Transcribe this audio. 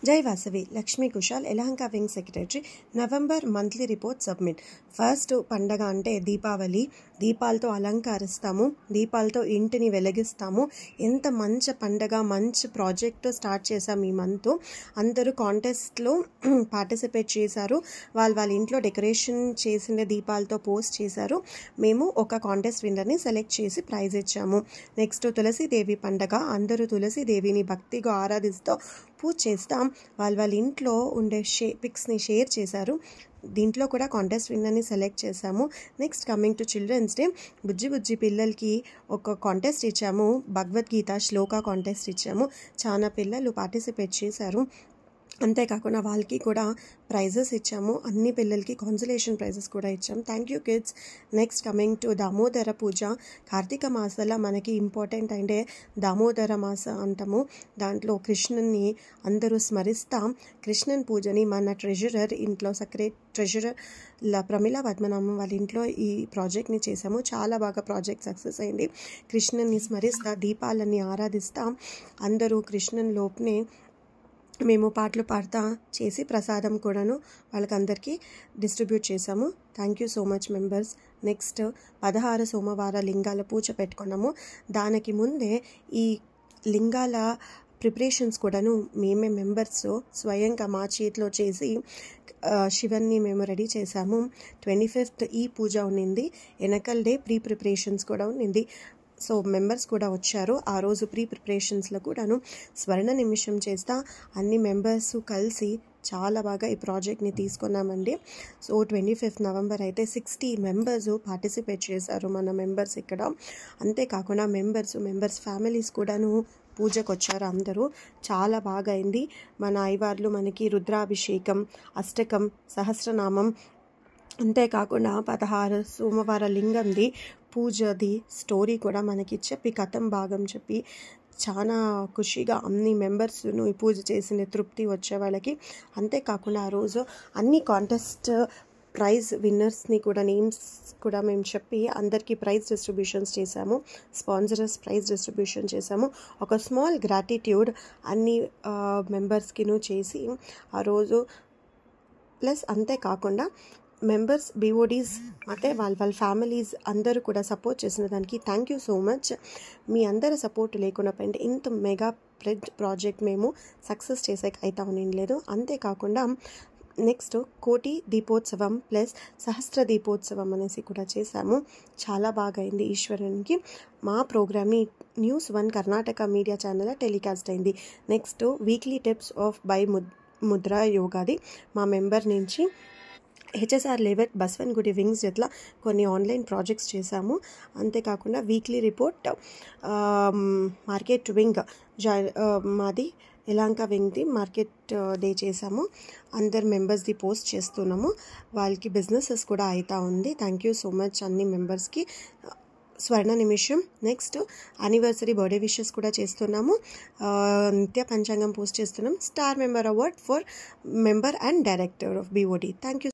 జై Vasavi Lakshmi Kushal Yelahanka wing secretary. November monthly report submit. First పండగ అంటే దీపావళి. దీపాలతో అలంకరిస్తాము, దీపాలతో ఇంటిని వెలిగిస్తాము. ఎంత మంచి పండగ, మంచి ప్రాజెక్ట్ స్టార్ట్ చేశాము ఈ మంత్. అందరూ కాంటెస్ట్లో పార్టిసిపేట్ చేశారు. వాళ్ళ ఇంట్లో డెకరేషన్ చేసిన దీపాలతో పోస్ట్ చేశారు. మేము ఒక కాంటెస్ట్ విన్నర్ని సెలెక్ట్ చేసి ప్రైజ్ ఇచ్చాము. నెక్స్ట్ తులసీదేవి పండగ. అందరూ తులసీదేవిని భక్తిగా ఆరాధిస్తూ పూజ చేస్తాం. వాళ్ళ ఇంట్లో ఉండే పిక్స్ని షేర్ చేశారు. దీంట్లో కూడా కాంటెస్ట్ విన్నర్ని సెలెక్ట్ చేశాము. Next coming to children's day. బుజ్జి పిల్లలకి ఒక కాంటెస్ట్ ఇచ్చాము. భగవద్గీత శ్లోక కాంటెస్ట్ ఇచ్చాము. చాలా పిల్లలు పార్టిసిపేట్ చేశారు. అంతేకాకుండా వాళ్ళకి కూడా ప్రైజెస్ ఇచ్చాము. అన్ని పిల్లలకి కాన్సలేషన్ ప్రైజెస్ కూడా ఇచ్చాము. Thank you kids. Next coming to Damodara పూజ. కార్తీక మాసంలో మనకి ఇంపార్టెంట్ అంటే దామోదర మాస అంటాము. దాంట్లో కృష్ణుని అందరూ స్మరిస్తాం. కృష్ణన్ పూజని మన ట్రెజరర్ ఇంట్లో ట్రెజరర్ ప్రమిళ పద్మనాభం వాళ్ళ ఇంట్లో ఈ ప్రాజెక్ట్ని చేసాము. చాలా బాగా ప్రాజెక్ట్ సక్సెస్ అయింది. కృష్ణుని స్మరిస్తా దీపాలని ఆరాధిస్తాం. అందరూ కృష్ణన్ లోపునే మేము పాటలు పాడుతా చేసి ప్రసాదం కూడాను వాళ్ళకందరికీ డిస్ట్రిబ్యూట్ చేసాము. Thank you so much members. Next 16 సోమవార లింగాల పూజ పెట్టుకున్నాము. దానికి ముందే ఈ లింగాల ప్రిపరేషన్స్ కూడాను మేమే మెంబర్స్ స్వయంగా మా చేతిలో చేసి శివన్ని మేము రెడీ చేసాము. 25th ఈ పూజ ఉన్నింది. వెనకల్ డే ప్రిపరేషన్స్ కూడా ఉన్నింది. సో మెంబర్స్ కూడా వచ్చారు. ఆ రోజు ప్రిపరేషన్స్లో కూడాను స్వర్ణ నిమిషం చేస్తా అన్ని మెంబర్స్ కలిసి చాలా బాగా ఈ ప్రాజెక్ట్ని తీసుకున్నామండి. సో 25th నవంబర్ అయితే 60 మెంబర్స్ పార్టిసిపేట్ చేశారు మన మెంబర్స్ ఇక్కడ. అంతేకాకుండా మెంబర్స్ ఫ్యామిలీస్ కూడాను పూజకు వచ్చారు. అందరూ చాలా బాగా అయింది. మన అయ్యవార్లు మనకి రుద్రాభిషేకం, అష్టకం, సహస్రనామం, అంతేకాకుండా 16 సోమవార లింగంది పూజది స్టోరీ కూడా మనకి చెప్పి కథం భాగం చెప్పి చాలా ఖుషిగా అన్ని మెంబర్స్ను ఈ పూజ చేసిన తృప్తి వచ్చే వాళ్ళకి. అంతేకాకుండా ఆ రోజు అన్ని కాంటెస్ట్ ప్రైజ్ విన్నర్స్ని కూడా నేమ్స్ కూడా మేము చెప్పి అందరికీ ప్రైజ్ డిస్ట్రిబ్యూషన్స్ చేశాము. స్పాన్సరర్స్ ప్రైజ్ డిస్ట్రిబ్యూషన్ చేశాము. ఒక స్మాల్ గ్రాటిట్యూడ్ అన్ని మెంబర్స్కిను చేసి ఆ రోజు. ప్లస్ అంతేకాకుండా మెంబర్స్ బీఓడీస్ అంటే వాళ్ళ ఫ్యామిలీస్ అందరూ కూడా సపోర్ట్ చేసిన దానికి థ్యాంక్ యూ సో మచ్. మీ అందరి సపోర్ట్ లేకుండా పోయింటే ఇంత మెగా ప్రాజెక్ట్ మేము సక్సెస్ చేసేకి అయితే ఉండలేదు. అంతేకాకుండా నెక్స్ట్ కోటి దీపోత్సవం ప్లస్ సహస్ర దీపోత్సవం అనేసి కూడా చేశాము. చాలా బాగా అయింది ఈశ్వరునికి. మా ప్రోగ్రామ్ని news 1 Karnataka media channel telecast అయింది. Next weekly tips of by ముద్రా యోగాది మా మెంబర్ నుంచి హెచ్ఎస్ఆర్ లేవెట్ బస్వన్గుడి వింగ్స్ ఇట్లా కొన్ని ఆన్లైన్ ప్రాజెక్ట్స్ చేశాము. అంతేకాకుండా వీక్లీ రిపోర్ట్ మార్కెట్ వింగ్ మాది ఎలాంక వింగ్ది మార్కెట్ డే చేసాము. అందరు మెంబర్స్ది పోస్ట్ చేస్తున్నాము. వాళ్ళకి బిజినెసెస్ కూడా అవుతా ఉంది. థ్యాంక్ యూ సో మచ్ అన్ని మెంబర్స్కి. స్వర్ణ నిమిషం. నెక్స్ట్ యానివర్సరీ బర్త్డే విషెస్ కూడా చేస్తున్నాము. నిత్య పంచాంగం పోస్ట్ చేస్తున్నాం. Star member award for member and director of BOD. Thank you.